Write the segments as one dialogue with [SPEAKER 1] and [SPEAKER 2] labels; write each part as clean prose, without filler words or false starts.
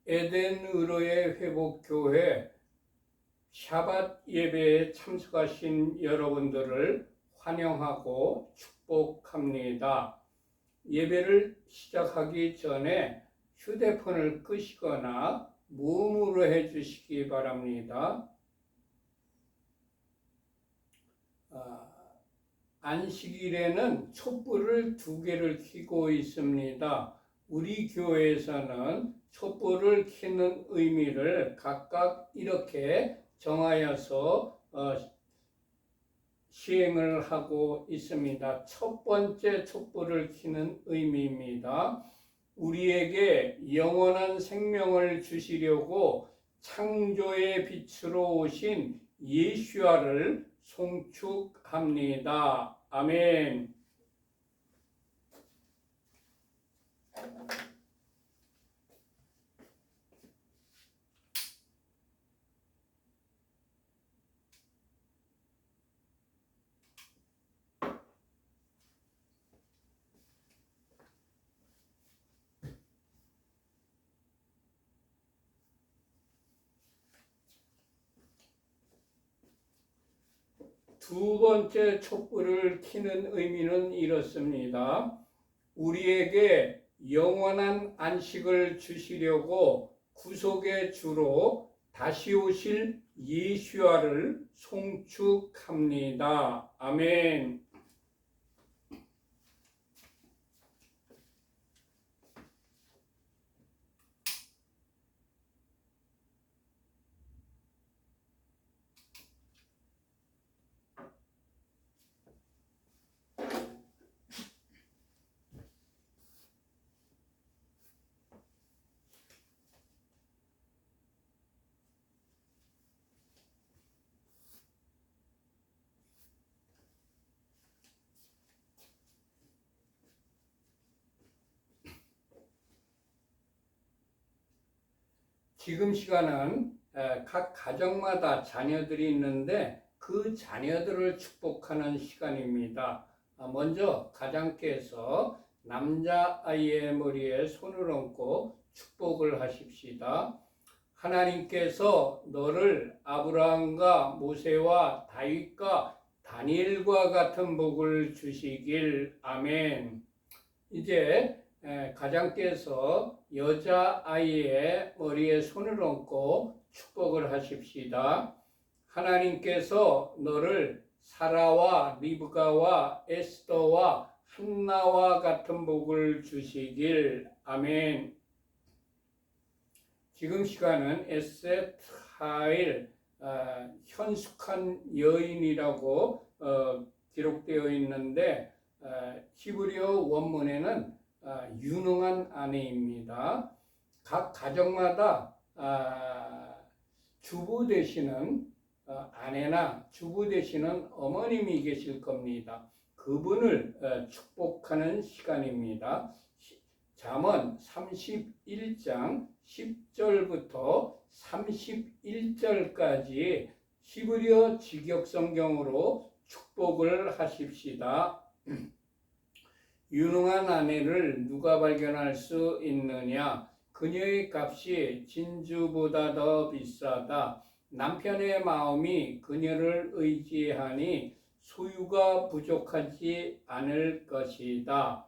[SPEAKER 1] 에덴의로의 회복교회 샤밧 예배에 참석하신 여러분들을 환영하고 축복합니다. 예배를 시작하기 전에 휴대폰을 끄시거나 무음으로 해주시기 바랍니다. 안식일에는 촛불을 2개를 켜고 있습니다. 우리 교회에서는 촛불을 켜는 의미를 각각 이렇게 정하여서 시행을 하고 있습니다. 첫 번째 촛불을 켜는 의미입니다. 우리에게 영원한 생명을 주시려고 창조의 빛으로 오신 예수와를 송축합니다. 아멘. 두 번째 촛불을 켜는 의미는 이렇습니다. 우리에게 영원한 안식을 주시려고 구속의 주로 다시 오실 예수와를 송축합니다. 아멘. 지금 시간은 각 가정마다 자녀들이 있는데 그 자녀들을 축복하는 시간입니다. 먼저 가장께서 남자아이의 머리에 손을 얹고 축복을 하십시다. 하나님께서 너를 아브라함과 모세와 다윗과 다니엘과 같은 복을 주시길. 아멘. 이제 가장께서 여자아이의 머리에 손을 얹고 축복을 하십시다. 하나님께서 너를 사라와 리브가와 에스더와 한나와 같은 복을 주시길. 아멘. 지금 시간은 에셋 하일 현숙한 여인이라고 기록되어 있는데 히브리어 원문에는 유능한 아내입니다. 각 가정마다 주부 되시는 아내나 주부 되시는 어머님이 계실 겁니다. 그분을 축복하는 시간입니다. 잠언 31장 10절부터 31절까지 히브리어 직역성경으로 축복을 하십시다. 유능한 아내를 누가 발견할 수 있느냐? 그녀의 값이 진주보다 더 비싸다. 남편의 마음이 그녀를 의지하니 소유가 부족하지 않을 것이다.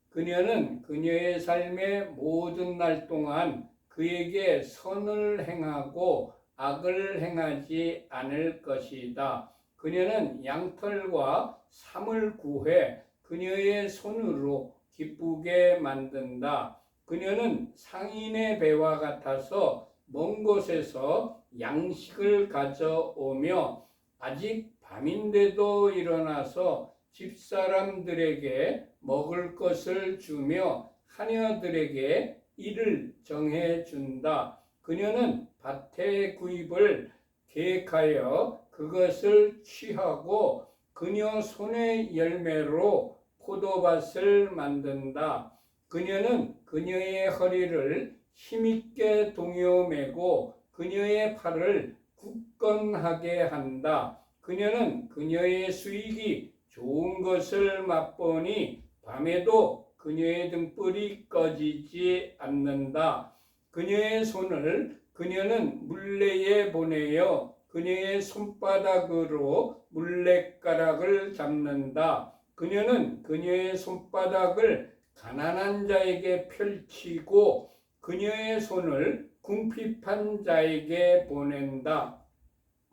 [SPEAKER 1] 그녀는 그녀의 삶의 모든 날 동안 그에게 선을 행하고 악을 행하지 않을 것이다. 그녀는 양털과 삼을 구해 그녀의 손으로 기쁘게 만든다. 그녀는 상인의 배와 같아서 먼 곳에서 양식을 가져오며 아직 밤인데도 일어나서 집사람들에게 먹을 것을 주며 하녀들에게 일을 정해준다. 그녀는 밭의 구입을 계획하여 그것을 취하고 그녀 손의 열매로 포도밭을 만든다. 그녀는 그녀의 허리를 힘있게 동여매고 그녀의 팔을 굳건하게 한다. 그녀는 그녀의 수익이 좋은 것을 맛보니 밤에도 그녀의 등불이 꺼지지 않는다. 그녀의 손을 그녀는 물레에 보내어 그녀의 손바닥으로 물레가락을 잡는다. 그녀는 그녀의 손바닥을 가난한 자에게 펼치고 그녀의 손을 궁핍한 자에게 보낸다.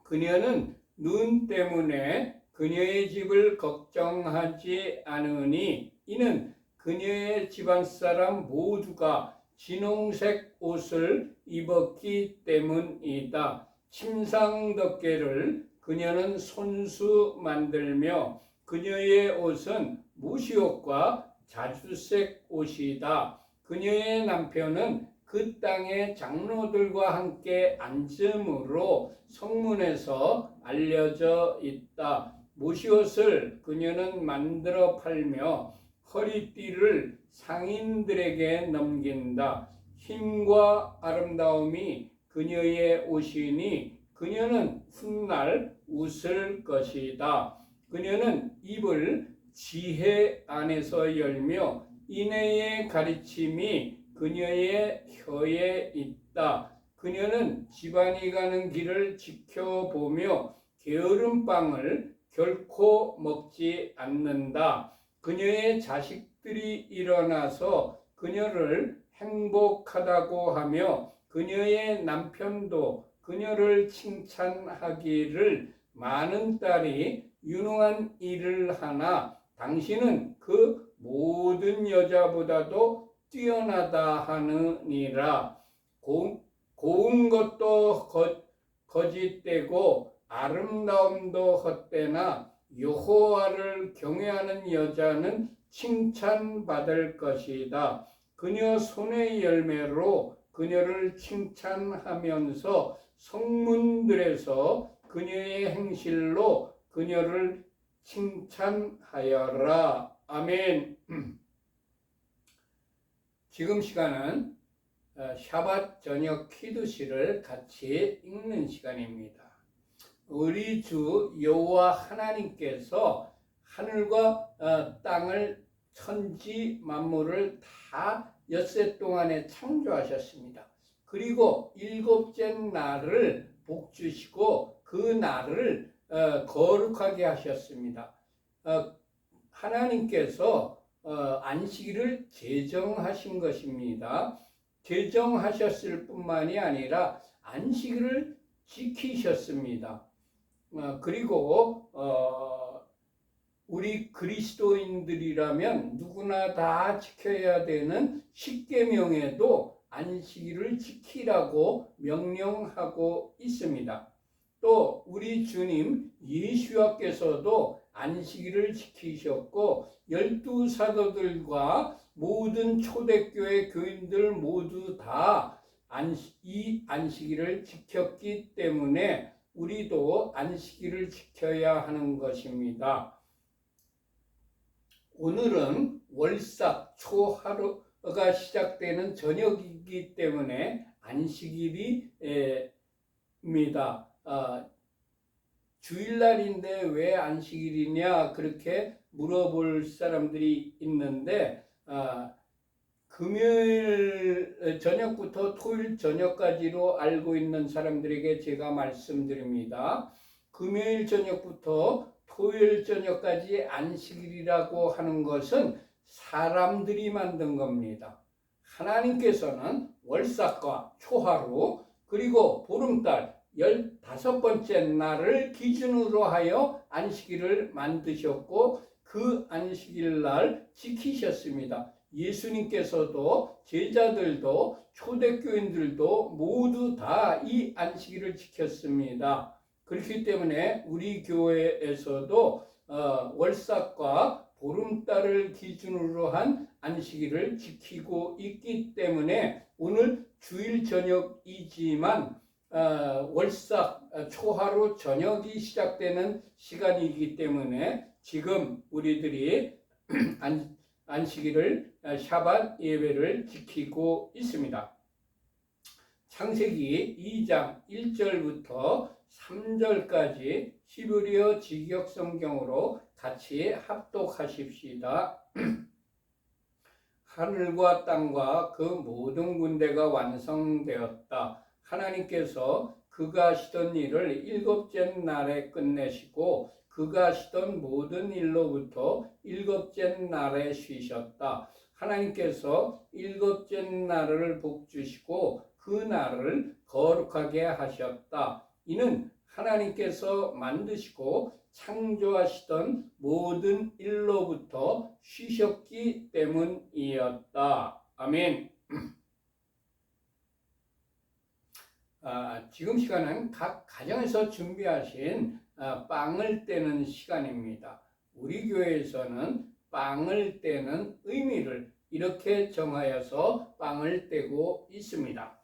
[SPEAKER 1] 그녀는 눈 때문에 그녀의 집을 걱정하지 않으니 이는 그녀의 집안 사람 모두가 진홍색 옷을 입었기 때문이다. 침상덮개를 그녀는 손수 만들며 그녀의 옷은 무시옷과 자주색 옷이다. 그녀의 남편은 그 땅의 장로들과 함께 앉음으로 성문에서 알려져 있다. 무시옷을 그녀는 만들어 팔며 허리띠를 상인들에게 넘긴다. 힘과 아름다움이 그녀의 옷이니 그녀는 훗날 웃을 것이다. 그녀는 입을 지혜 안에서 열며 인애의 가르침이 그녀의 혀에 있다. 그녀는 집안이 가는 길을 지켜보며 게으른 빵을 결코 먹지 않는다. 그녀의 자식들이 일어나서 그녀를 행복하다고 하며 그녀의 남편도 그녀를 칭찬하기를 많은 딸이 유능한 일을 하나 당신은 그 모든 여자보다도 뛰어나다 하느니라. 고운 것도 거짓되고 아름다움도 헛되나 여호와를 경외하는 여자는 칭찬받을 것이다. 그녀 손의 열매로 그녀를 칭찬하면서 성문들에서 그녀의 행실로 그녀를 칭찬하여라. 아멘. 지금 시간은 샤밧 저녁 키두시를 같이 읽는 시간입니다. 우리 주 여호와 하나님께서 하늘과 땅을 천지 만물을 다 엿새 동안에 창조하셨습니다. 그리고 일곱째 날을 복주시고 그 날을 거룩하게 하셨습니다. 하나님께서 안식일을 제정하신 것입니다. 제정하셨을 뿐만이 아니라 안식일을 지키셨습니다. 그리고 우리 그리스도인들이라면 누구나 다 지켜야 되는 십계명에도 안식일을 지키라고 명령하고 있습니다. 또 우리 주님 예수와께서도 안식일을 지키셨고 12사도들과 모든 초대교회 교인들 모두 다 이 안식일을 지켰기 때문에 우리도 안식일을 지켜야 하는 것입니다. 오늘은 월삭 초하루가 시작되는 저녁이기 때문에 안식일입니다. 주일날인데 왜 안식일이냐 그렇게 물어볼 사람들이 있는데 금요일 저녁부터 토요일 저녁까지로 알고 있는 사람들에게 제가 말씀드립니다. 금요일 저녁부터 토요일 저녁까지 안식일이라고 하는 것은 사람들이 만든 겁니다. 하나님께서는 월삭과 초하루 그리고 보름달 15번째 날을 기준으로 하여 안식일을 만드셨고 그 안식일 날 지키셨습니다. 예수님께서도 제자들도 초대교인들도 모두 다 이 안식일을 지켰습니다. 그렇기 때문에 우리 교회에서도 월삭과 보름달을 기준으로 한 안식일을 지키고 있기 때문에 오늘 주일 저녁이지만 월삭 초하루 저녁이 시작되는 시간이기 때문에 지금 우리들이 안식일을 샤밧 예배를 지키고 있습니다. 창세기 2장 1절부터 3절까지 히브리어 직역 성경으로 같이 합독하십시다. 하늘과 땅과 그 모든 군대가 완성되었다. 하나님께서 그가 하시던 일을 일곱째 날에 끝내시고 그가 하시던 모든 일로부터 일곱째 날에 쉬셨다. 하나님께서 일곱째 날을 복주시고 그 날을 거룩하게 하셨다. 이는 하나님께서 만드시고 창조하시던 모든 일로부터 쉬셨기 때문이었다. 아멘. 지금 시간은 각 가정에서 준비하신 빵을 떼는 시간입니다. 우리 교회에서는 빵을 떼는 의미를 이렇게 정하여서 빵을 떼고 있습니다.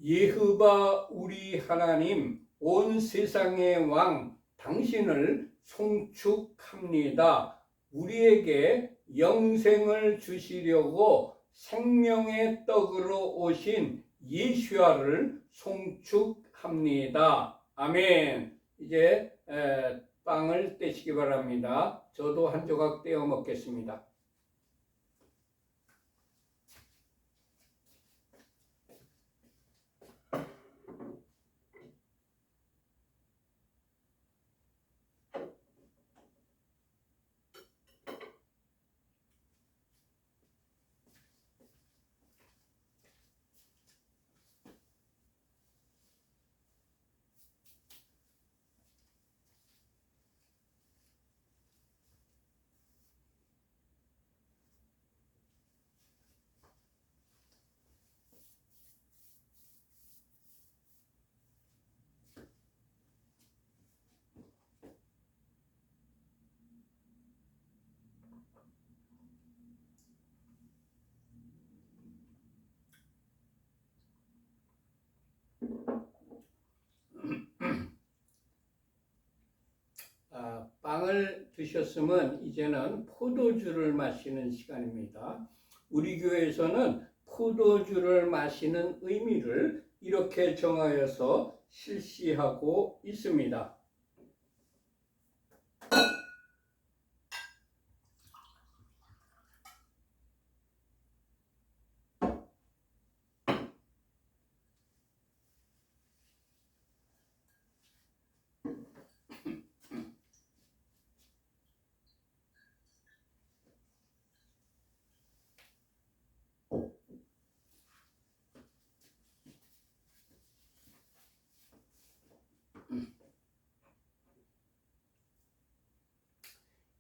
[SPEAKER 1] 예hovah 우리 하나님 온 세상의 왕 당신을 송축합니다. 우리에게 영생을 주시려고 생명의 떡으로 오신 예수아를 송축합니다. 아멘. 이제 빵을 떼시기 바랍니다. 저도 한 조각 떼어 먹겠습니다. 빵을 드셨으면 이제는 포도주를 마시는 시간입니다. 우리 교회에서는 포도주를 마시는 의미를 이렇게 정하여서 실시하고 있습니다.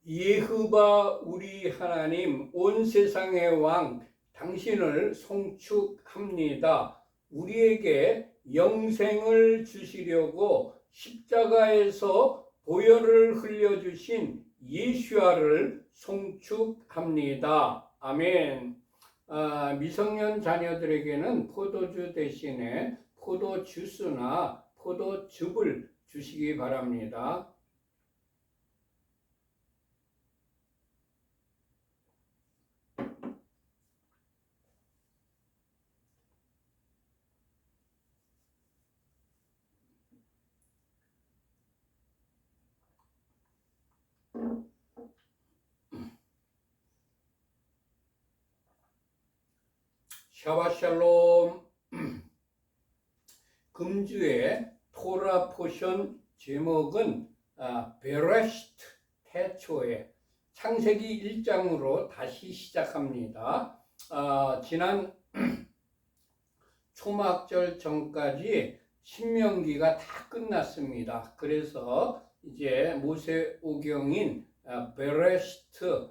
[SPEAKER 1] 예hovah 우리 하나님 온 세상의 왕 당신을 송축합니다. 우리에게 영생을 주시려고 십자가에서 보혈을 흘려주신 예수아를 송축합니다. 아멘. 미성년 자녀들에게는 포도주 대신에 포도주스나 포도즙을 주시기 바랍니다. 샤바샬롬. 금주의 토라 포션 제목은 베레시트 태초에 창세기 1장으로 다시 시작합니다. 지난 초막절 전까지 신명기가 다 끝났습니다. 그래서 이제 모세오경인 베레시트로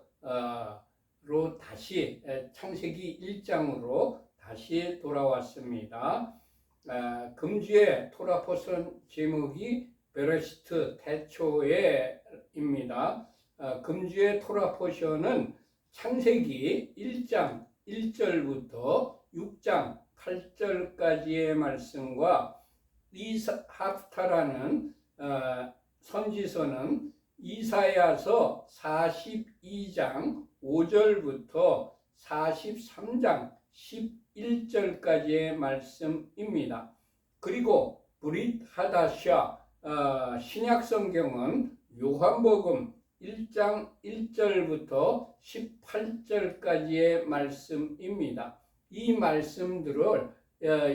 [SPEAKER 1] 다시 창세기 1장으로 다시 돌아왔습니다. 금주의 토라 포션 제목이 베레시트 태초에입니다. 금주의 토라 포션은 창세기 1장 1절부터 6장 8절까지의 말씀과 하프타라는 선지서는 이사야서 42장 5절부터 43장 11절까지의 말씀입니다. 그리고 브릿 하다샤 신약 성경은 요한복음 1장 1절부터 18절까지의 말씀입니다. 이 말씀들을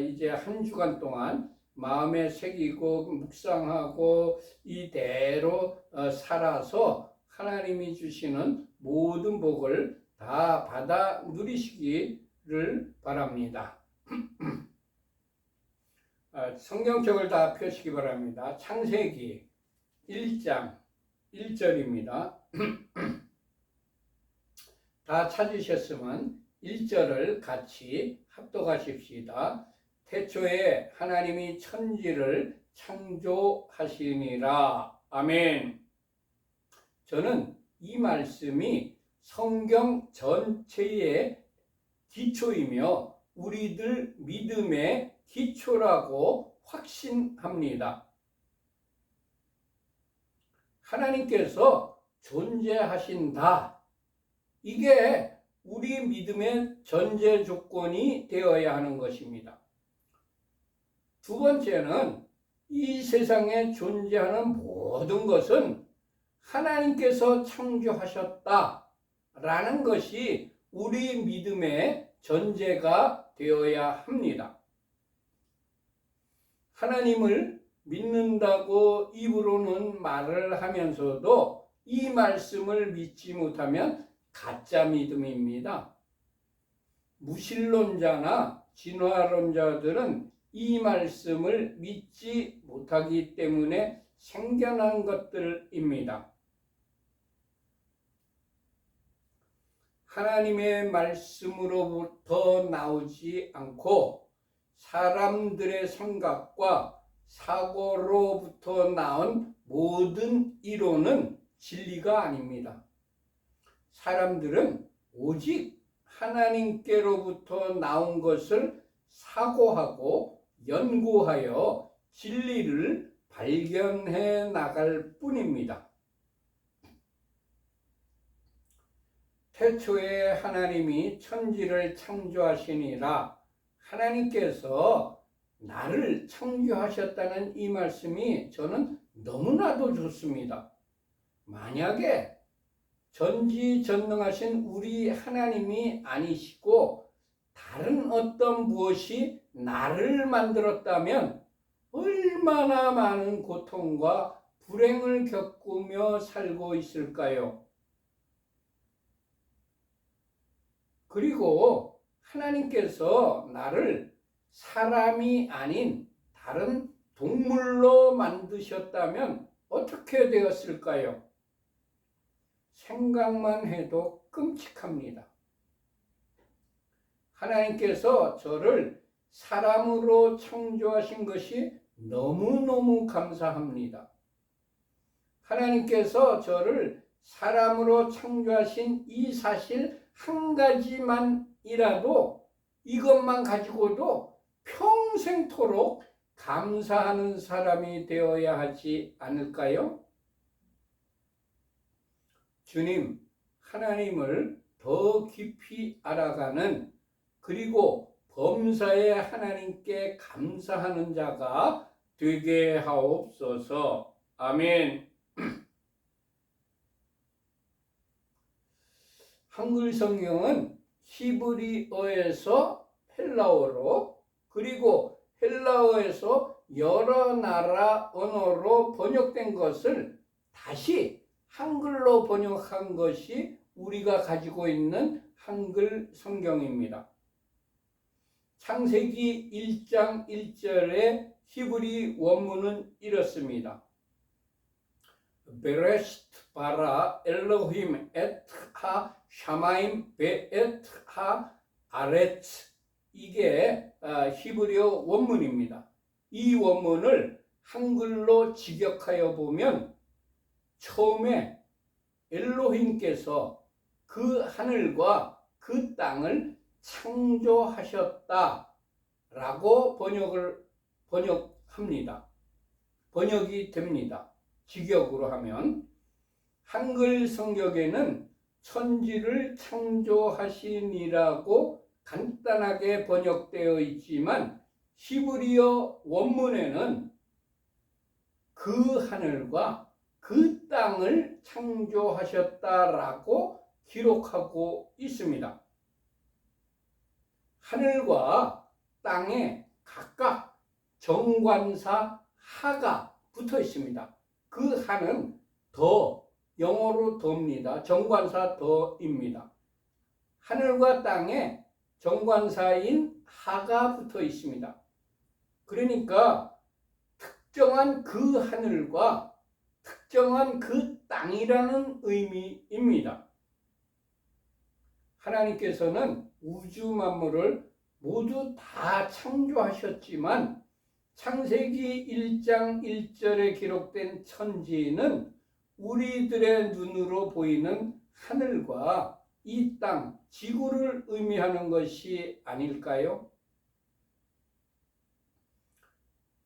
[SPEAKER 1] 이제 한 주간 동안 마음에 새기고 묵상하고 이대로 살아서 하나님이 주시는 모든 복을 다 받아 누리시기를 바랍니다. 성경책을 다 펴시기 바랍니다. 창세기 1장 1절입니다. 다 찾으셨으면 1절을 같이 합독하십시다. 태초에 하나님이 천지를 창조하시니라. 아멘. 저는 이 말씀이 성경 전체의 기초이며 우리들 믿음의 기초라고 확신합니다. 하나님께서 존재하신다. 이게 우리 믿음의 전제 조건이 되어야 하는 것입니다. 두 번째는 이 세상에 존재하는 모든 것은 하나님께서 창조하셨다라는 것이 우리 믿음의 전제가 되어야 합니다. 하나님을 믿는다고 입으로는 말을 하면서도 이 말씀을 믿지 못하면 가짜 믿음입니다. 무신론자나 진화론자들은 이 말씀을 믿지 못하기 때문에 생겨난 것들입니다. 하나님의 말씀으로부터 나오지 않고 사람들의 생각과 사고로부터 나온 모든 이론은 진리가 아닙니다. 사람들은 오직 하나님께로부터 나온 것을 사고하고 연구하여 진리를 발견해 나갈 뿐입니다. 태초에 하나님이 천지를 창조하시니라. 하나님께서 나를 창조하셨다는 이 말씀이 저는 너무나도 좋습니다. 만약에 전지전능하신 우리 하나님이 아니시고 다른 어떤 무엇이 나를 만들었다면 얼마나 많은 고통과 불행을 겪으며 살고 있을까요? 그리고 하나님께서 나를 사람이 아닌 다른 동물로 만드셨다면 어떻게 되었을까요? 생각만 해도 끔찍합니다. 하나님께서 저를 사람으로 창조하신 것이 너무너무 감사합니다. 하나님께서 저를 사람으로 창조하신 이 사실 한 가지만이라도 이것만 가지고도 평생토록 감사하는 사람이 되어야 하지 않을까요? 주님, 하나님을 더 깊이 알아가는 그리고 범사에 하나님께 감사하는 자가 되게 하옵소서. 아멘. 한글 성경은 히브리어에서 헬라어로 그리고 헬라어에서 여러 나라 언어로 번역된 것을 다시 한글로 번역한 것이 우리가 가지고 있는 한글 성경입니다. 창세기 1장 1절의 히브리 원문은 이렇습니다. 베레시트 바라 엘로힘 에트하 샤마임 베에트하 아레츠 이게 히브리어 원문입니다. 이 원문을 한글로 직역하여 보면 처음에 엘로힘께서 그 하늘과 그 땅을 창조하셨다라고 번역합니다. 번역이 됩니다. 직역으로 하면 한글 성경에는 천지를 창조하시니라고 간단하게 번역되어 있지만 히브리어 원문에는 그 하늘과 그 땅을 창조하셨다라고 기록하고 있습니다. 하늘과 땅에 각각 정관사 하가 붙어 있습니다. 그 하는 더, 영어로 더입니다. 정관사 더입니다. 하늘과 땅에 정관사인 하가 붙어 있습니다. 그러니까 특정한 그 하늘과 특정한 그 땅이라는 의미입니다. 하나님께서는 우주 만물을 모두 다 창조하셨지만 창세기 1장 1절에 기록된 천지는 우리들의 눈으로 보이는 하늘과 이 땅, 지구를 의미하는 것이 아닐까요?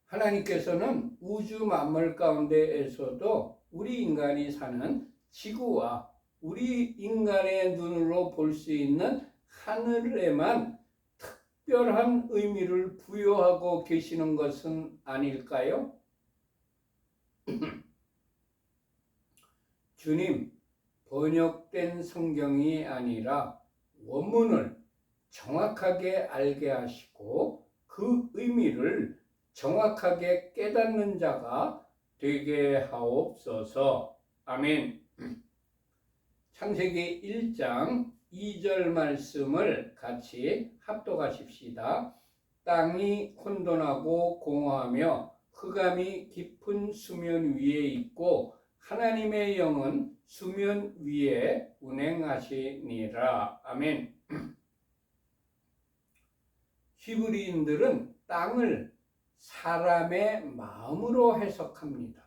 [SPEAKER 1] 하나님께서는 우주 만물 가운데에서도 우리 인간이 사는 지구와 우리 인간의 눈으로 볼 수 있는 하늘에만 특별한 의미를 부여하고 계시는 것은 아닐까요? 주님, 번역된 성경이 아니라 원문을 정확하게 알게 하시고 그 의미를 정확하게 깨닫는 자가 되게 하옵소서. 아멘. 창세기 1장 2절 말씀을 같이 합독하십시다. 땅이 혼돈하고 공허하며 흑암이 깊은 수면 위에 있고 하나님의 영은 수면 위에 운행하시니라. 아멘. 히브리인들은 땅을 사람의 마음으로 해석합니다.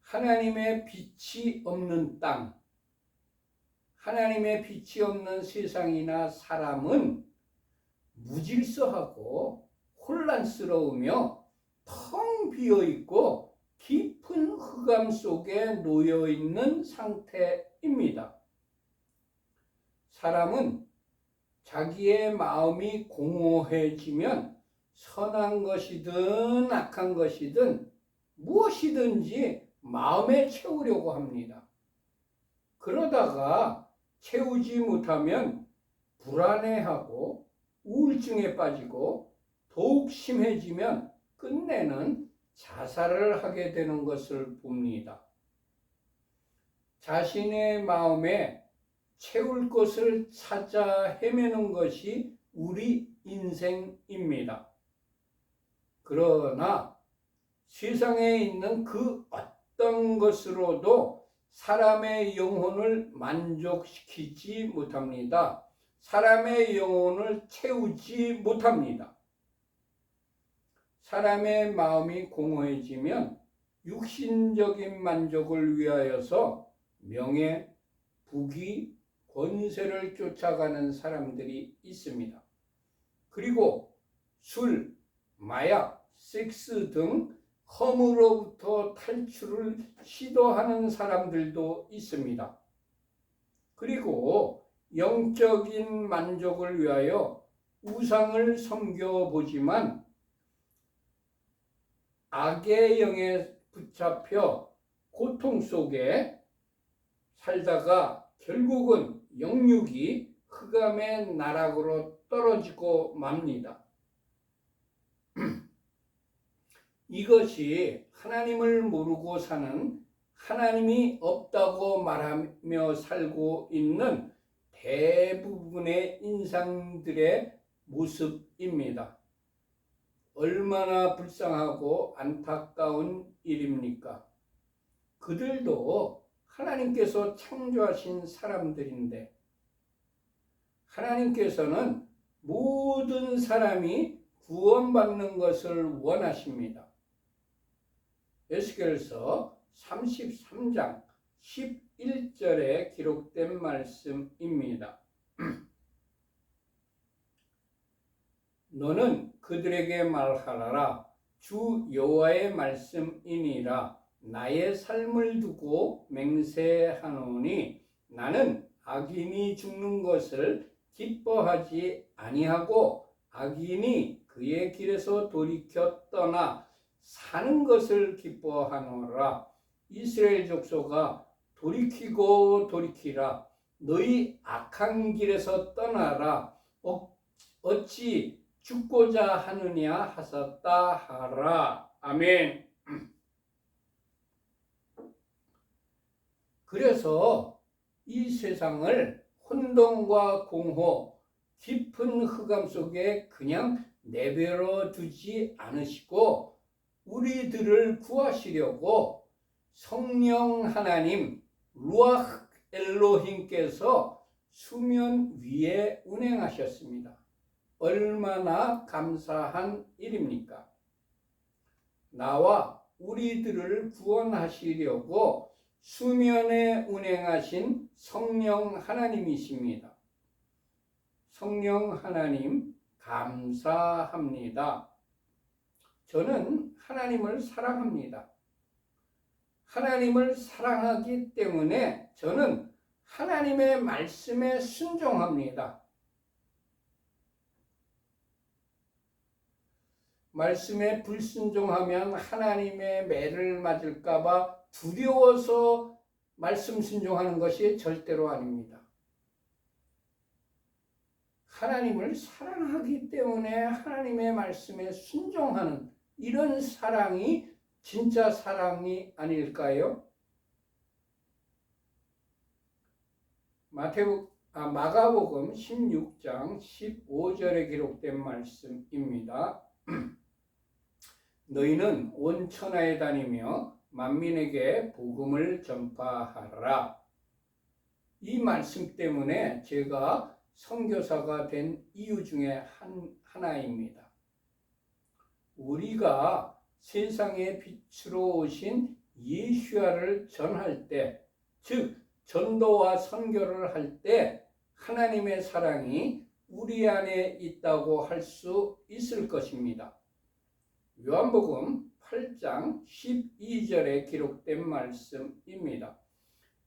[SPEAKER 1] 하나님의 빛이 없는 땅, 하나님의 빛이 없는 세상이나 사람은 무질서하고 혼란스러우며 텅 비어있고 깊은 흑암 속에 놓여있는 상태입니다. 사람은 자기의 마음이 공허해지면 선한 것이든 악한 것이든 무엇이든지 마음에 채우려고 합니다. 그러다가 채우지 못하면 불안해하고 우울증에 빠지고 더욱 심해지면 끝내는 자살을 하게 되는 것을 봅니다. 자신의 마음에 채울 것을 찾아 헤매는 것이 우리 인생입니다. 그러나 세상에 있는 그 어떤 것으로도 사람의 영혼을 만족시키지 못합니다. 사람의 영혼을 채우지 못합니다. 사람의 마음이 공허해지면 육신적인 만족을 위하여서 명예, 부귀, 권세를 쫓아가는 사람들이 있습니다. 그리고 술, 마약, 섹스 등 험으로부터 탈출을 시도하는 사람들도 있습니다. 그리고 영적인 만족을 위하여 우상을 섬겨보지만 악의 영에 붙잡혀 고통 속에 살다가 결국은 영육이 흑암의 나락으로 떨어지고 맙니다. 이것이 하나님을 모르고 사는, 하나님이 없다고 말하며 살고 있는 대부분의 인상들의 모습입니다. 얼마나 불쌍하고 안타까운 일입니까? 그들도 하나님께서 창조하신 사람들인데 하나님께서는 모든 사람이 구원받는 것을 원하십니다. 에스겔서 33장 11절에 기록된 말씀입니다. 너는 그들에게 말하라라. 주 여호와의 말씀이니라. 나의 삶을 두고 맹세하노니 나는 악인이 죽는 것을 기뻐하지 아니하고 악인이 그의 길에서 돌이켜 떠나 사는 것을 기뻐하노라. 이스라엘 족속아, 돌이키고 돌이키라. 너희 악한 길에서 떠나라. 어찌 죽고자 하느냐 하셨다 하라. 아멘. 그래서 이 세상을 혼돈과 공허, 깊은 흑암 속에 그냥 내버려 두지 않으시고 우리들을 구하시려고 성령 하나님 루아흐 엘로힘께서 수면 위에 운행하셨습니다. 얼마나 감사한 일입니까? 나와 우리들을 구원하시려고 수면에 운행하신 성령 하나님이십니다. 성령 하나님 감사합니다. 저는 하나님을 사랑합니다. 하나님을 사랑하기 때문에 저는 하나님의 말씀에 순종합니다. 말씀에 불순종하면 하나님의 매를 맞을까봐 두려워서 말씀 순종하는 것이 절대로 아닙니다. 하나님을 사랑하기 때문에 하나님의 말씀에 순종하는 이런 사랑이 진짜 사랑이 아닐까요? 마가복음 16장 15절에 기록된 말씀입니다. 너희는 온 천하에 다니며 만민에게 복음을 전파하라. 이 말씀 때문에 제가 선교사가 된 이유 중에 하나입니다. 우리가 세상의 빛으로 오신 예수야를 전할 때, 즉 전도와 선교를 할 때 하나님의 사랑이 우리 안에 있다고 할 수 있을 것입니다. 요한복음 8장 12절에 기록된 말씀입니다.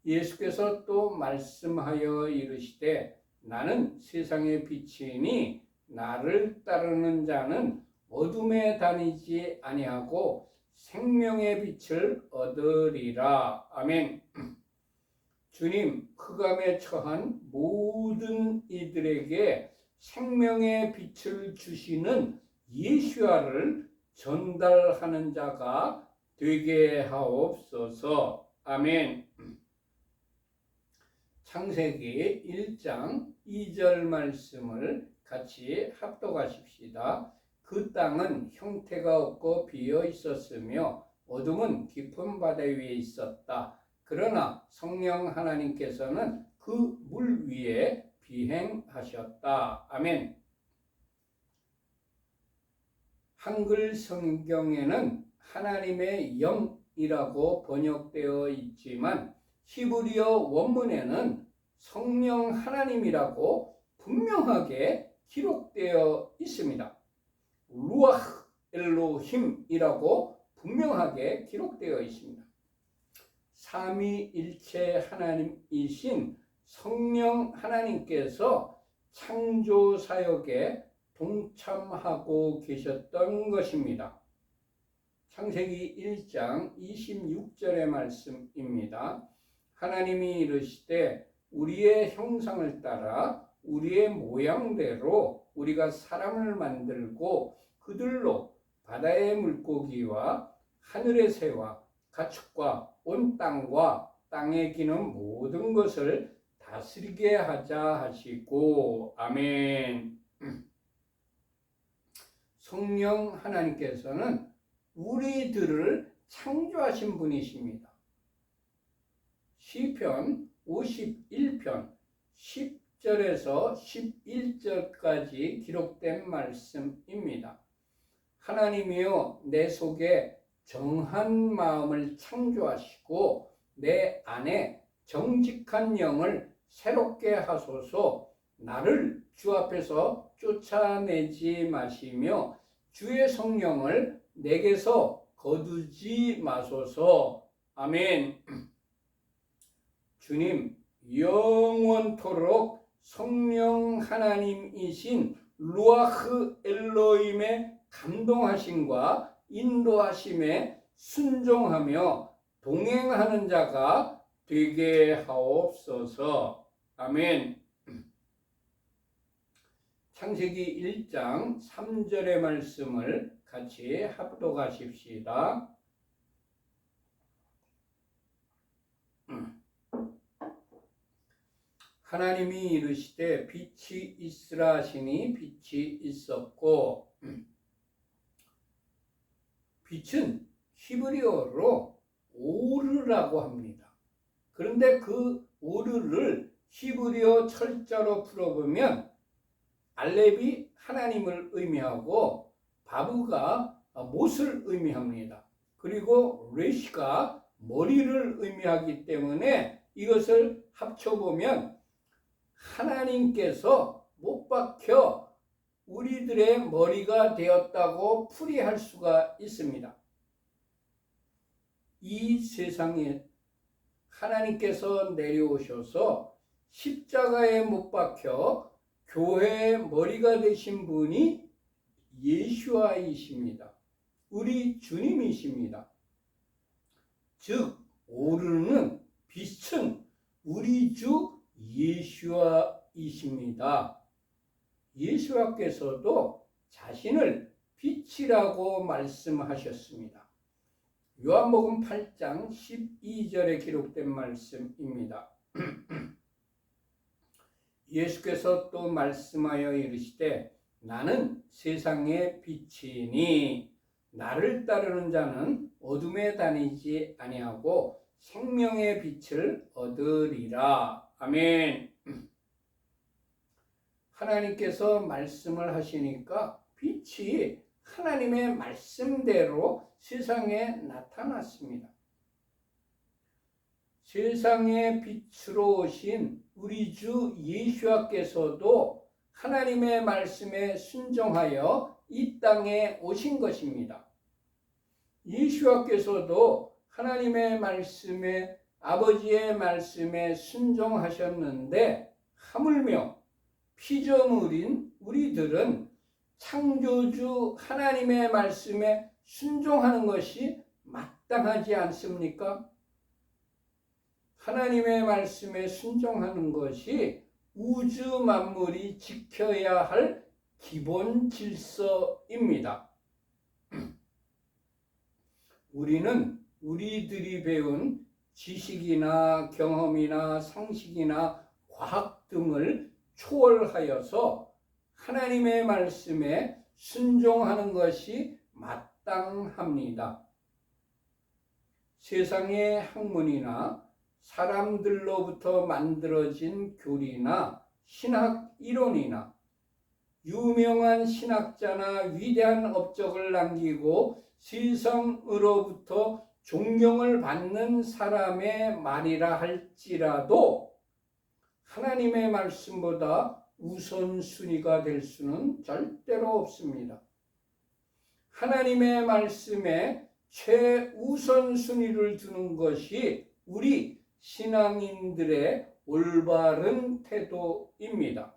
[SPEAKER 1] 예수께서 또 말씀하여 이르시되 나는 세상의 빛이니 나를 따르는 자는 어둠에 다니지 아니하고 생명의 빛을 얻으리라. 아멘. 주님, 흑암에 처한 모든 이들에게 생명의 빛을 주시는 예수야를 전달하는 자가 되게 하옵소서. 아멘. 창세기 1장 2절 말씀을 같이 합독하십시다. 그 땅은 형태가 없고 비어 있었으며 어둠은 깊은 바다 위에 있었다. 그러나 성령 하나님께서는 그 물 위에 비행하셨다. 아멘. 한글 성경에는 하나님의 영이라고 번역되어 있지만 히브리어 원문에는 성령 하나님이라고 분명하게 기록되어 있습니다. 루아흐 엘로힘이라고 분명하게 기록되어 있습니다. 삼위일체 하나님이신 성령 하나님께서 창조 사역에 동참하고 계셨던 것입니다. 창세기 1장 26절의 말씀입니다. 하나님이 이르시되 우리의 형상을 따라 우리의 모양대로 우리가 사람을 만들고 그들로 바다의 물고기와 하늘의 새와 가축과 온 땅과 땅에 기는 모든 것을 다스리게 하자 하시고. 아멘. 성령 하나님께서는 우리들을 창조하신 분이십니다. 시편 51편 10절에서 11절까지 기록된 말씀입니다. 하나님이여 내 속에 정한 마음을 창조하시고 내 안에 정직한 영을 새롭게 하소서. 나를 주 앞에서 쫓아내지 마시며 주의 성령을 내게서 거두지 마소서. 아멘. 주님, 영원토록 성령 하나님이신 루아흐 엘로힘의 감동하심과 인도하심에 순종하며 동행하는 자가 되게 하옵소서. 아멘. 창세기 1장 3절의 말씀을 같이 합독하십시다. 하나님이 이르시되 빛이 있으라 하시니 빛이 있었고, 빛은 히브리어로 오르라고 합니다. 그런데 그 오르를 히브리어 철자로 풀어보면 알렙이 하나님을 의미하고 바브가 못을 의미합니다. 그리고 레시가 머리를 의미하기 때문에 이것을 합쳐보면 하나님께서 못 박혀 우리들의 머리가 되었다고 풀이할 수가 있습니다. 이 세상에 하나님께서 내려오셔서 십자가에 못 박혀 교회의 머리가 되신 분이 예수와이십니다. 우리 주님이십니다. 즉 오르는 빛은 우리 주 예수와이십니다. 예수와께서도 자신을 빛이라고 말씀하셨습니다. 요한복음 8장 12절에 기록된 말씀입니다. 예수께서 또 말씀하여 이르시되 나는 세상의 빛이니 나를 따르는 자는 어둠에 다니지 아니하고 생명의 빛을 얻으리라. 아멘. 하나님께서 말씀을 하시니까 빛이 하나님의 말씀대로 세상에 나타났습니다. 세상의 빛으로 오신 우리 주 예수께서도 하나님의 말씀에 순종하여 이 땅에 오신 것입니다. 예수께서도 하나님의 말씀에, 아버지의 말씀에 순종하셨는데 하물며 피조물인 우리들은 창조주 하나님의 말씀에 순종하는 것이 마땅하지 않습니까? 하나님의 말씀에 순종하는 것이 우주 만물이 지켜야 할 기본 질서입니다. 우리는 우리들이 배운 지식이나 경험이나 상식이나 과학 등을 초월하여서 하나님의 말씀에 순종하는 것이 마땅합니다. 세상의 학문이나 사람들로부터 만들어진 교리나 신학 이론이나 유명한 신학자나 위대한 업적을 남기고 세상으로부터 존경을 받는 사람의 말이라 할지라도 하나님의 말씀보다 우선순위가 될 수는 절대로 없습니다. 하나님의 말씀에 최우선순위를 두는 것이 우리 신앙인들의 올바른 태도입니다.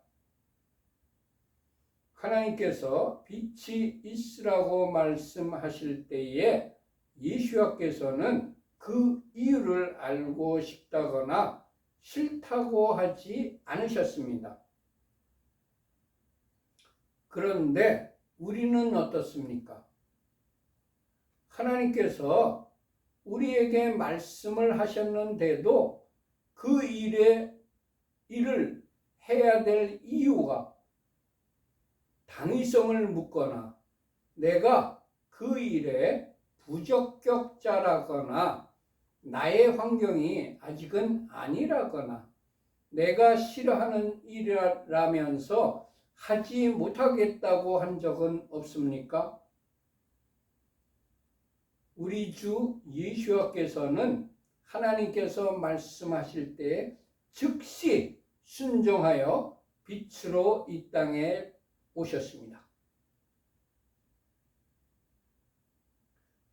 [SPEAKER 1] 하나님께서 빛이 있으라고 말씀하실 때에 예수께서는 그 이유를 알고 싶다거나 싫다고 하지 않으셨습니다. 그런데 우리는 어떻습니까? 하나님께서 우리에게 말씀을 하셨는데도 그 일을 해야 될 이유가 당위성을 묻거나 내가 그 일에 부적격자라거나 나의 환경이 아직은 아니라거나 내가 싫어하는 일이라면서 하지 못하겠다고 한 적은 없습니까? 우리 주 예수께서는 하나님께서 말씀하실 때 즉시 순종하여 빛으로 이 땅에 오셨습니다.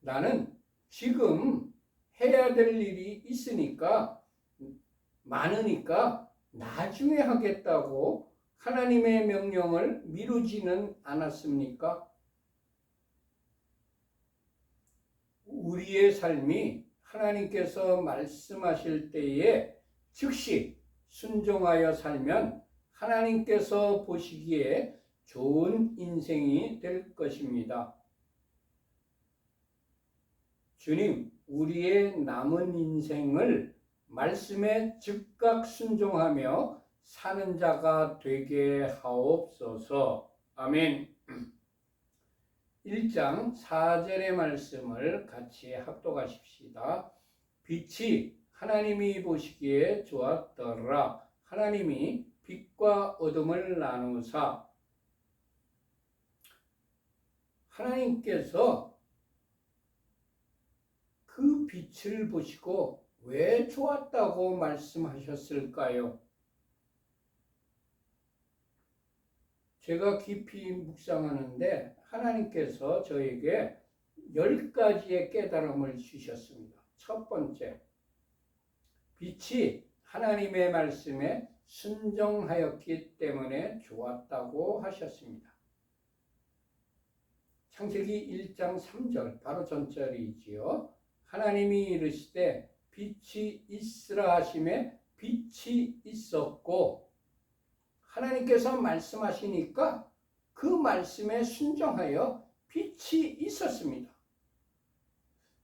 [SPEAKER 1] 나는 지금 해야 될 일이 있으니까, 많으니까 나중에 하겠다고 하나님의 명령을 미루지는 않았습니까? 우리의 삶이 하나님께서 말씀하실 때에 즉시 순종하여 살면 하나님께서 보시기에 좋은 인생이 될 것입니다. 주님, 우리의 남은 인생을 말씀에 즉각 순종하며 사는 자가 되게 하옵소서. 아멘. 1장 4절의 말씀을 같이 합독하십시다. 빛이 하나님이 보시기에 좋았더라. 하나님이 빛과 어둠을 나누사. 하나님께서 그 빛을 보시고 왜 좋았다고 말씀하셨을까요? 제가 깊이 묵상하는데 하나님께서 저에게 10가지의 깨달음을 주셨습니다. 첫 번째, 빛이 하나님의 말씀에 순종하였기 때문에 좋았다고 하셨습니다. 창세기 1장 3절, 바로 전절이지요. 하나님이 이르시되 빛이 있으라 하심에 빛이 있었고, 하나님께서 말씀하시니까 그 말씀에 순종하여 빛이 있었습니다.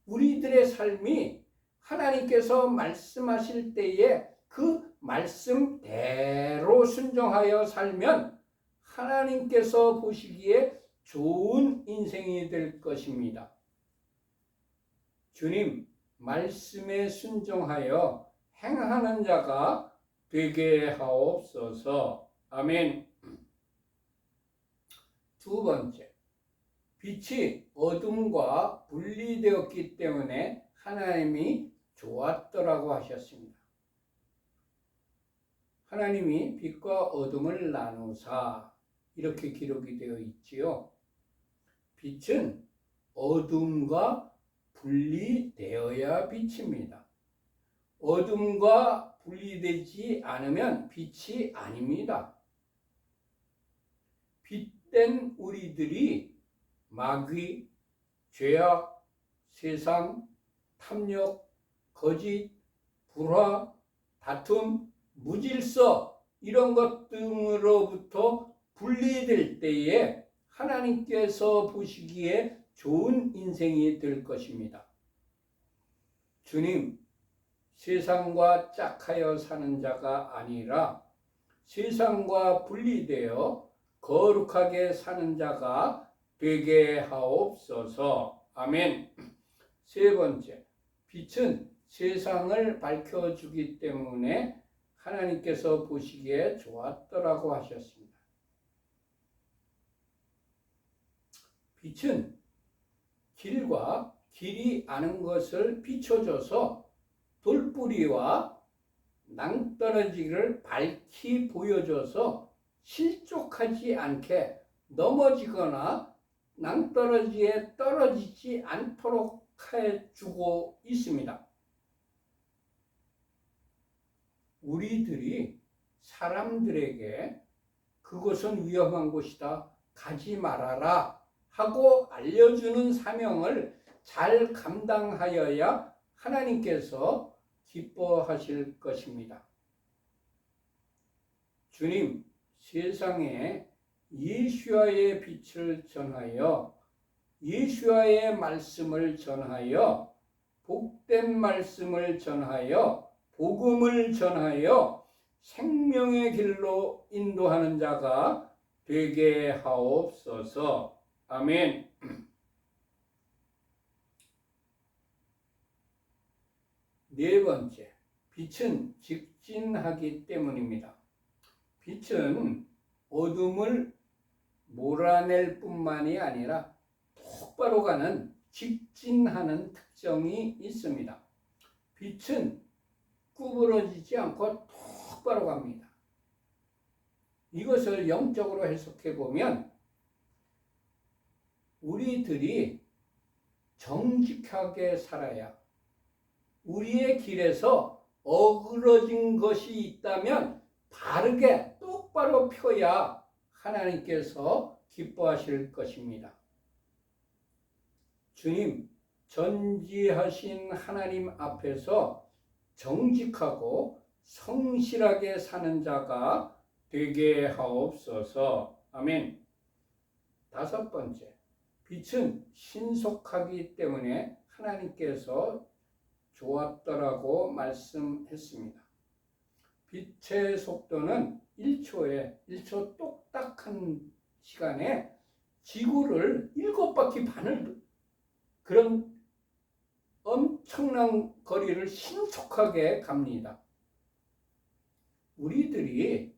[SPEAKER 1] 우리들의 삶이 하나님께서 말씀하실 때에 그 말씀대로 순종하여 살면 하나님께서 보시기에 좋은 인생이 될 것입니다. 주님, 말씀에 순종하여 행하는 자가 되게 하옵소서. 아멘. 두 번째, 빛이 어둠과 분리되었기 때문에 하나님이 좋았더라고 하셨습니다. 하나님이 빛과 어둠을 나누사, 이렇게 기록이 되어 있지요. 빛은 어둠과 분리되어야 빛입니다. 어둠과 분리되지 않으면 빛이 아닙니다. 빛된 우리들이 마귀, 죄악, 세상, 탐욕, 거짓, 불화, 다툼, 무질서 이런 것 등으로부터 분리될 때에 하나님께서 보시기에 좋은 인생이 될 것입니다. 주님, 세상과 짝하여 사는 자가 아니라 세상과 분리되어 거룩하게 사는 자가 되게 하옵소서. 아멘. 세 번째, 빛은 세상을 밝혀주기 때문에 하나님께서 보시기에 좋았더라고 하셨습니다. 빛은 길과 길이 아는 것을 비춰줘서 돌뿌리와 낭떠러지를 밝히 보여줘서 실족하지 않게 넘어지거나 낭떠러지에 떨어지지 않도록 해주고 있습니다. 우리들이 사람들에게 그것은 위험한 곳이다, 가지 말아라 하고 알려주는 사명을 잘 감당하여야 하나님께서 기뻐하실 것입니다. 주님, 세상에 예수와의 빛을 전하여 예수와의 말씀을 전하여 복된 말씀을 전하여 복음을 전하여 생명의 길로 인도하는 자가 되게 하옵소서. 아멘. 네 번째, 빛은 직진하기 때문입니다. 빛은 어둠을 몰아낼 뿐만이 아니라 똑바로 가는 직진하는 특성이 있습니다. 빛은 구부러지지 않고 똑바로 갑니다. 이것을 영적으로 해석해 보면 우리들이 정직하게 살아야 우리의 길에서 어그러진 것이 있다면 바르게 똑바로 펴야 하나님께서 기뻐하실 것입니다. 주님, 전지하신 하나님 앞에서 정직하고 성실하게 사는 자가 되게 하옵소서. 아멘. 5번째, 빛은 신속하기 때문에 하나님께서 좋았더라고 말씀했습니다. 빛의 속도는 1초 똑딱한 시간에 지구를 7바퀴 반을 그런 엄청난 거리를 신속하게 갑니다. 우리들이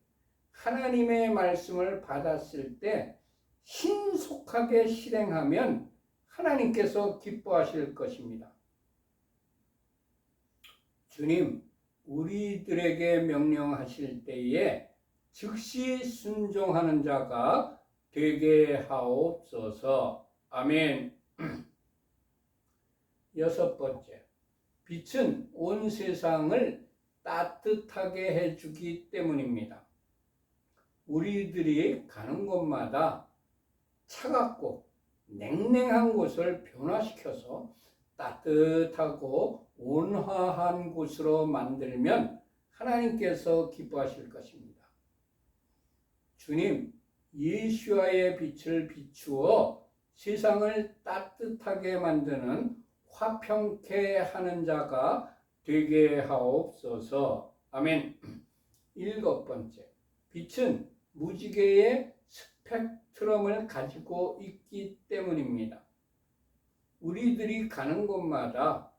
[SPEAKER 1] 하나님의 말씀을 받았을 때 신속하게 실행하면 하나님께서 기뻐하실 것입니다. 주님, 우리들에게 명령하실 때에 즉시 순종하는 자가 되게 하옵소서. 아멘. 6번째, 빛은 온 세상을 따뜻하게 해주기 때문입니다. 우리들이 가는 곳마다 차갑고 냉랭한 곳을 변화시켜서 따뜻하고 온화한 곳으로 만들면 하나님께서 기뻐하실 것입니다. 주님, 예수와의 빛을 비추어 세상을 따뜻하게 만드는 화평케 하는 자가 되게 하옵소서. 아멘. 7번째, 빛은 무지개의 스펙트럼을 가지고 있기 때문입니다. 우리들이 가는 곳마다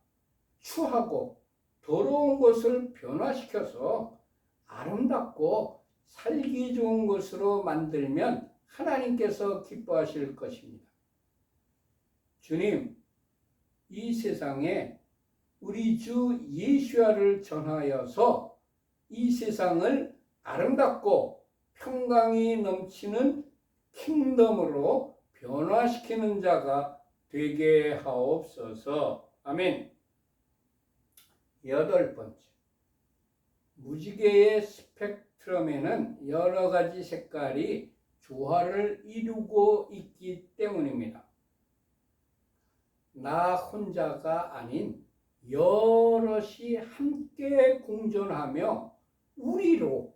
[SPEAKER 1] 추하고 더러운 것을 변화시켜서 아름답고 살기 좋은 것으로 만들면 하나님께서 기뻐하실 것입니다. 주님, 이 세상에 우리 주 예수와를 전하여서 이 세상을 아름답고 평강이 넘치는 킹덤으로 변화시키는 자가 되게 하옵소서. 아멘. 8번째, 무지개의 스펙트럼에는 여러 가지 색깔이 조화를 이루고 있기 때문입니다. 나 혼자가 아닌 여럿이 함께 공존하며 우리로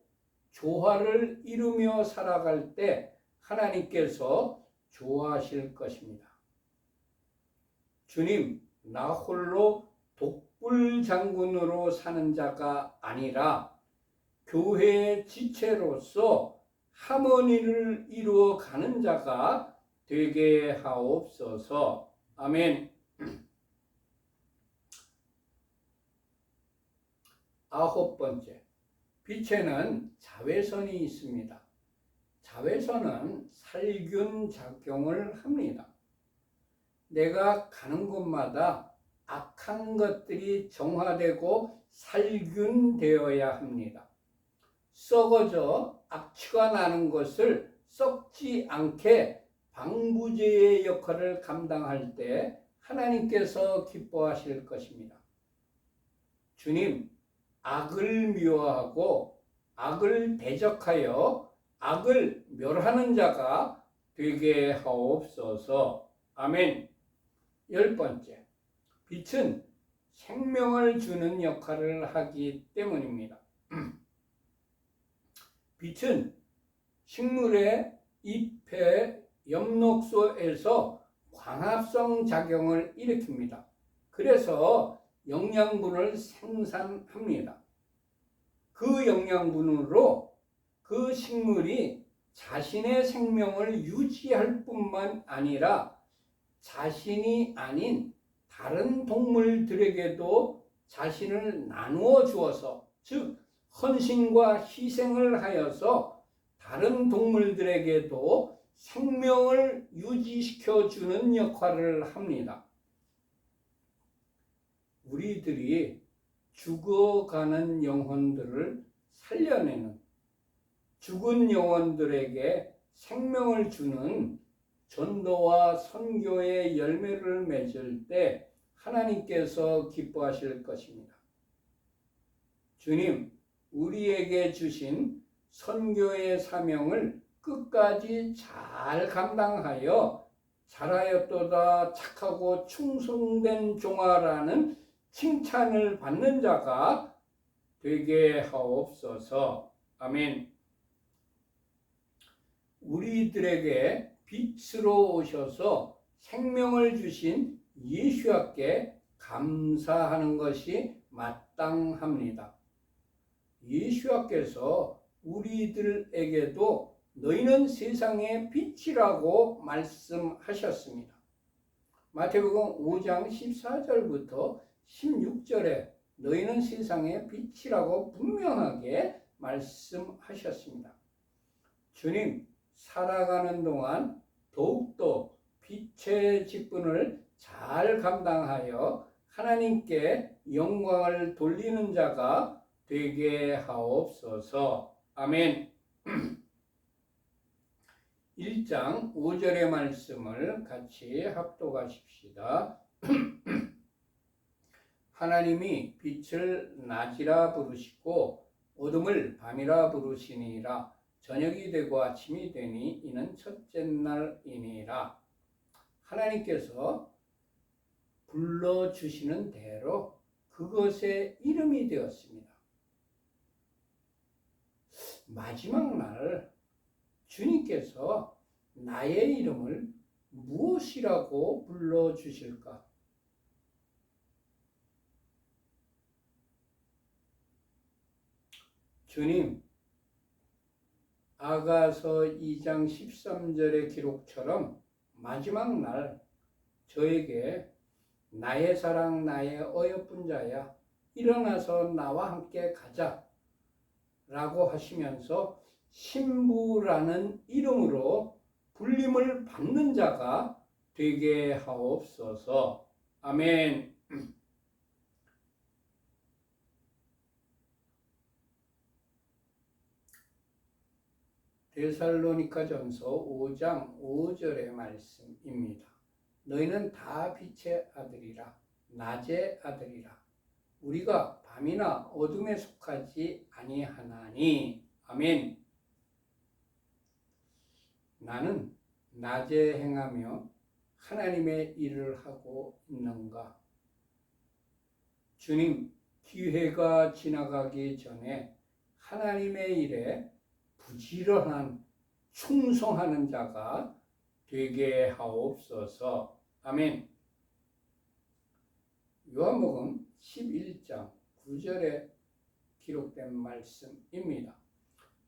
[SPEAKER 1] 조화를 이루며 살아갈 때 하나님께서 좋아하실 것입니다. 주님, 나 홀로 독불장군으로 사는 자가 아니라 교회의 지체로서 하모니를 이루어 가는 자가 되게 하옵소서. 아멘. 9번째, 빛에는 자외선이 있습니다. 자외선은 살균 작용을 합니다. 내가 가는 곳마다 악한 것들이 정화되고 살균되어야 합니다. 썩어져 악취가 나는 것을 썩지 않게 방부제의 역할을 감당할 때 하나님께서 기뻐하실 것입니다. 주님, 악을 미워하고 악을 대적하여 악을 멸하는 자가 되게 하옵소서. 아멘. 10번째, 빛은 생명을 주는 역할을 하기 때문입니다. 빛은 식물의 잎의 엽록소에서 광합성 작용을 일으킵니다. 그래서 영양분을 생산합니다. 그 영양분으로 그 식물이 자신의 생명을 유지할 뿐만 아니라 자신이 아닌 다른 동물들에게도 자신을 나누어 주어서, 즉 헌신과 희생을 하여서 다른 동물들에게도 생명을 유지시켜 주는 역할을 합니다. 우리들이 죽어가는 영혼들을 살려내는, 죽은 영혼들에게 생명을 주는 전도와 선교의 열매를 맺을 때 하나님께서 기뻐하실 것입니다. 주님, 우리에게 주신 선교의 사명을 끝까지 잘 감당하여 잘하였도다 착하고 충성된 종아라는 칭찬을 받는 자가 되게 하옵소서. 아멘. 우리들에게 빛으로 오셔서 생명을 주신 예수님께 감사하는 것이 마땅합니다. 예수님께서 우리들에게도 너희는 세상의 빛이라고 말씀하셨습니다. 마태복음 5장 14절부터 16절에 너희는 세상의 빛이라고 분명하게 말씀하셨습니다. 주님, 살아가는 동안 더욱더 빛의 직분을 잘 감당하여 하나님께 영광을 돌리는 자가 되게 하옵소서. 아멘. 1장 5절의 말씀을 같이 합독하십시다. 하나님이 빛을 낮이라 부르시고 어둠을 밤이라 부르시니라. 저녁이 되고 아침이 되니 이는 첫째 날이니라. 하나님께서 불러주시는 대로 그것의 이름이 되었습니다. 마지막 날 주님께서 나의 이름을 무엇이라고 불러주실까? 주님, 아가서 2장 13절의 기록처럼 마지막 날 저에게 나의 사랑 나의 어여쁜 자야 일어나서 나와 함께 가자 라고 하시면서 신부라는 이름으로 불림을 받는 자가 되게 하옵소서. 아멘. 데살로니가전서 5장 5절의 말씀입니다. 너희는 다 빛의 아들이라 낮의 아들이라 우리가 밤이나 어둠에 속하지 아니하나니. 아멘. 나는 낮에 행하며 하나님의 일을 하고 있는가? 주님, 기회가 지나가기 전에 하나님의 일에 부지런한 충성하는 자가 되게 하옵소서. 아멘. 요한복음 11장 9절에 기록된 말씀입니다.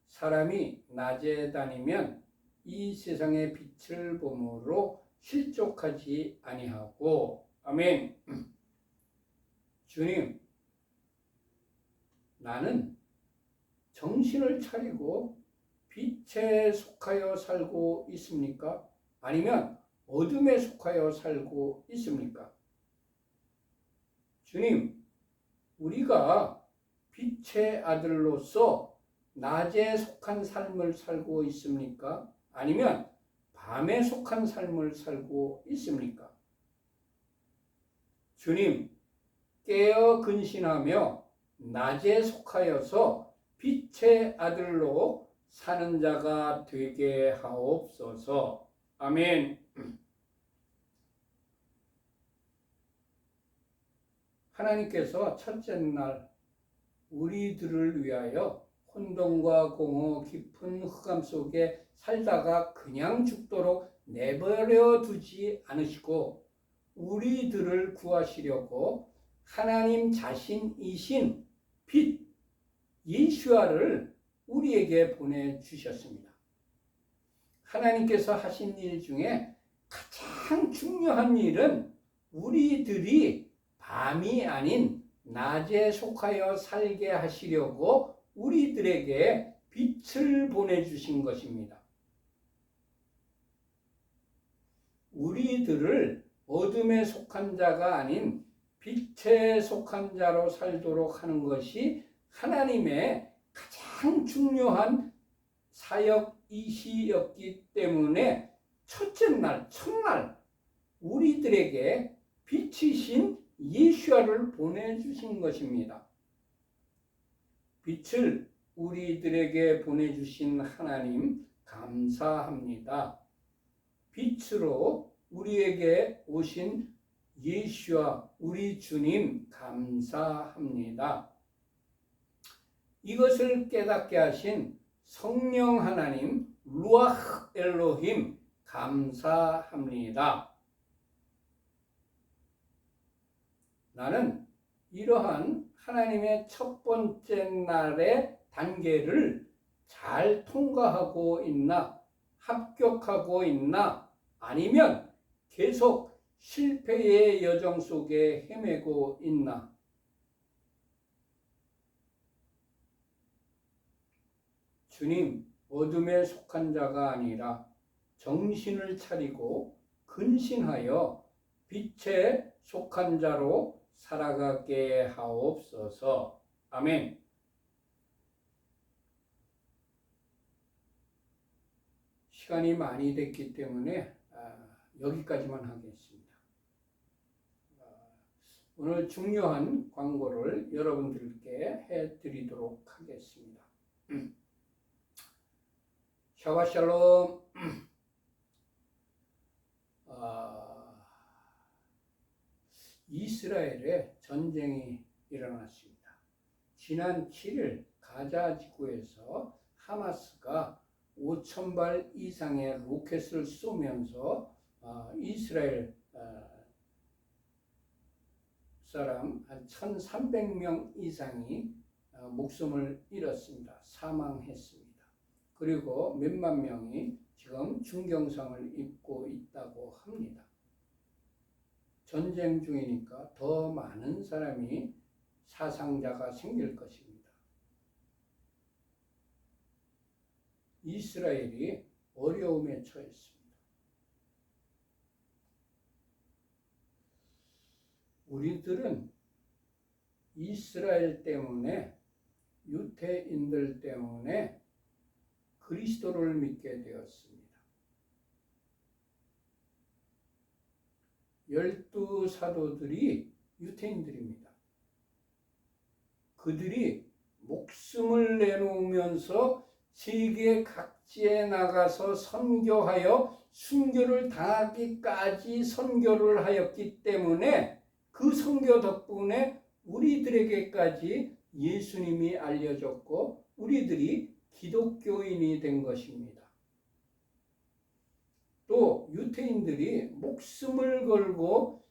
[SPEAKER 1] 사람이 낮에 다니면 이 세상의 빛을 보므로 실족하지 아니하고. 아멘. 주님, 나는 정신을 차리고 빛에 속하여 살고 있습니까? 아니면 어둠에 속하여 살고 있습니까? 주님, 우리가 빛의 아들로서 낮에 속한 삶을 살고 있습니까? 아니면 밤에 속한 삶을 살고 있습니까? 주님, 깨어 근신하며 낮에 속하여서 빛의 아들로 사는 자가 되게 하옵소서. 아멘. 하나님께서 첫째 날 우리들을 위하여 혼돈과 공허 깊은 흑암 속에 살다가 그냥 죽도록 내버려 두지 않으시고 우리들을 구하시려고 하나님 자신이신 빛 예수아를 우리에게 보내주셨습니다. 하나님께서 하신 일 중에 가장 중요한 일은 우리들이 밤이 아닌 낮에 속하여 살게 하시려고 우리들에게 빛을 보내주신 것입니다. 우리들을 어둠에 속한 자가 아닌 빛에 속한 자로 살도록 하는 것이 하나님의 가장 중요한 사역이시였기 때문에 첫째 날, 첫날 우리들에게 빛이신 예수야를 보내주신 것입니다. 빛을 우리들에게 보내주신 하나님 감사합니다. 빛으로 우리에게 오신 예수와 우리 주님 감사합니다. 이것을 깨닫게 하신 성령 하나님 루아흐 엘로힘 감사합니다. 나는 이러한 하나님의 첫 번째 날의 단계를 잘 통과하고 있나, 합격하고 있나, 아니면 계속 실패의 여정 속에 헤매고 있나? 주님, 어둠에 속한 자가 아니라 정신을 차리고 근신하여 빛에 속한 자로 살아가게 하옵소서. 아멘. 시간이 많이 됐기 때문에 여기까지만 하겠습니다. 오늘 중요한 광고를 여러분들께 해드리도록 하겠습니다. 샤바샬롬. 이스라엘에 전쟁이 일어났습니다. 지난 7일 가자 지구에서 하마스가 5,000발 이상의 로켓을 쏘면서 이스라엘 사람 한 1,300명 이상이 목숨을 잃었습니다. 사망했습니다. 그리고 몇만 명이 지금 중경상을 입고 있다고 합니다. 전쟁 중이니까 더 많은 사람이 사상자가 생길 것입니다. 이스라엘이 어려움에 처했습니다. 우리들은 이스라엘 때문에, 유대인들 때문에 그리스도를 믿게 되었습니다. 12 사도들이 유대인들입니다. 그들이 목숨을 내놓으면서 세계 각지에 나가서 선교하여 순교를 당하기까지 선교를 하였기 때문에 그 선교 덕분에 우리들에게까지 예수님이 알려졌고 우리들이 기독교인이 된 것입니다. 또 유대인들이 목숨을 걸고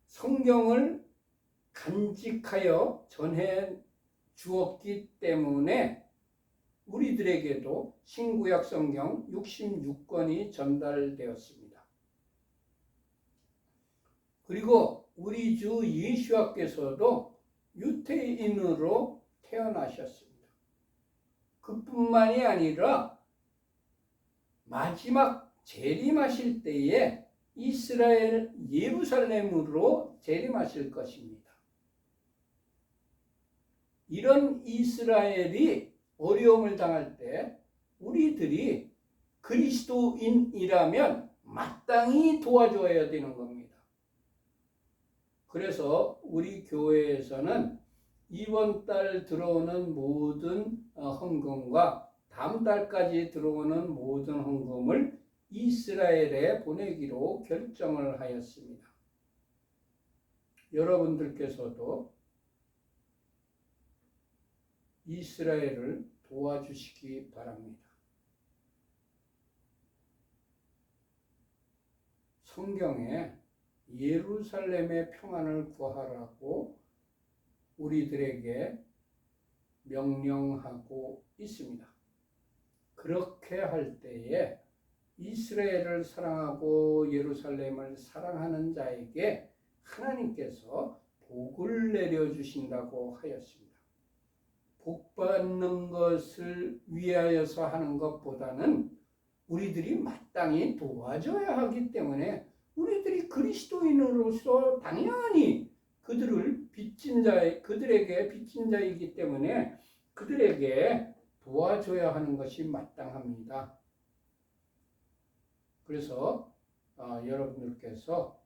[SPEAKER 1] 성경을 간직하여 전해 주었기 때문에 우리들에게도 신구약 성경 66권이 전달되었습니다. 그리고 우리 주 예수께서도 유대인으로 태어나셨습니다. 그뿐만이 아니라 마지막 재림하실 때에 이스라엘 예루살렘으로 재림하실 것입니다. 이런 이스라엘이 어려움을 당할 때 우리들이 그리스도인이라면 마땅히 도와줘야 되는 겁니다. 그래서 우리 교회에서는 이번 달 들어오는 모든 헌금과 다음 달까지 들어오는 모든 헌금을 이스라엘에 보내기로 결정을 하였습니다. 여러분들께서도 이스라엘을 도와주시기 바랍니다. 성경에 예루살렘의 평안을 구하라고 우리들에게 명령하고 있습니다. 그렇게 할 때에 이스라엘을 사랑하고 예루살렘을 사랑하는 자에게 하나님께서 복을 내려주신다고 하였습니다. 복 받는 것을 위하여서 하는 것보다는 우리들이 마땅히 도와줘야 하기 때문에 우리들이 그리스도인으로서 당연히 그들을 빚진 자, 그들에게 빚진 자이기 때문에 그들에게 도와줘야 하는 것이 마땅합니다. 그래서 여러분들께서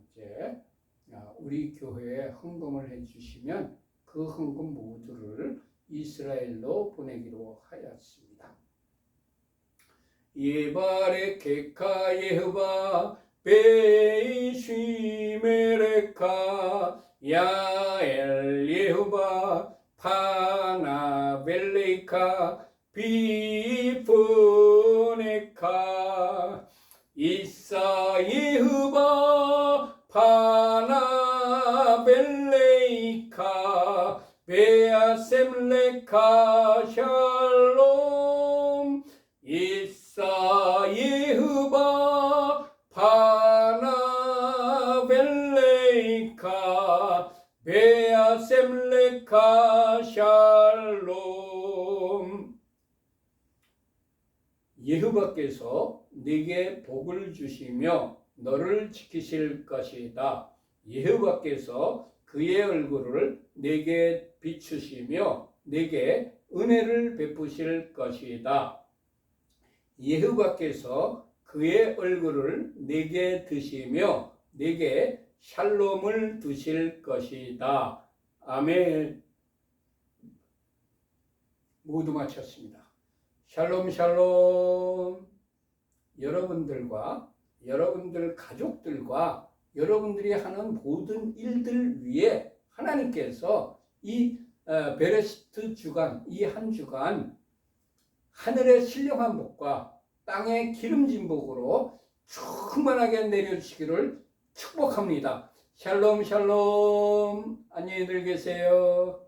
[SPEAKER 1] 이제 우리 교회에 헌금을 해주시면 그 헌금 모두를 이스라엘로 보내기로 하였습니다. 예바레 케카 예흐바 베이시메레카 야엘 예흐바 파나벨레카 비프네카 이사 예흐바 파나벨레이카 베아셈레카 샬롬 이사 예흐바 파나벨레이카 베아셈레카 샬롬. 예흐바께서 네게 복을 주시며 너를 지키실 것이다. 예흐바께서 그의 얼굴을 네게 비추시며 네게 은혜를 베푸실 것이다. 예흐바께서 그의 얼굴을 네게 드시며 네게 샬롬을 두실 것이다. 아멘. 모두 마쳤습니다. 샬롬 샬롬. 여러분들과 여러분들 가족들과 여러분들이 하는 모든 일들 위에 하나님께서 이 베레시트 주간, 이 한 주간 하늘의 신령한 복과 땅의 기름진 복으로 충만하게 내려주시기를 축복합니다. 샬롬 샬롬. 안녕히들 계세요.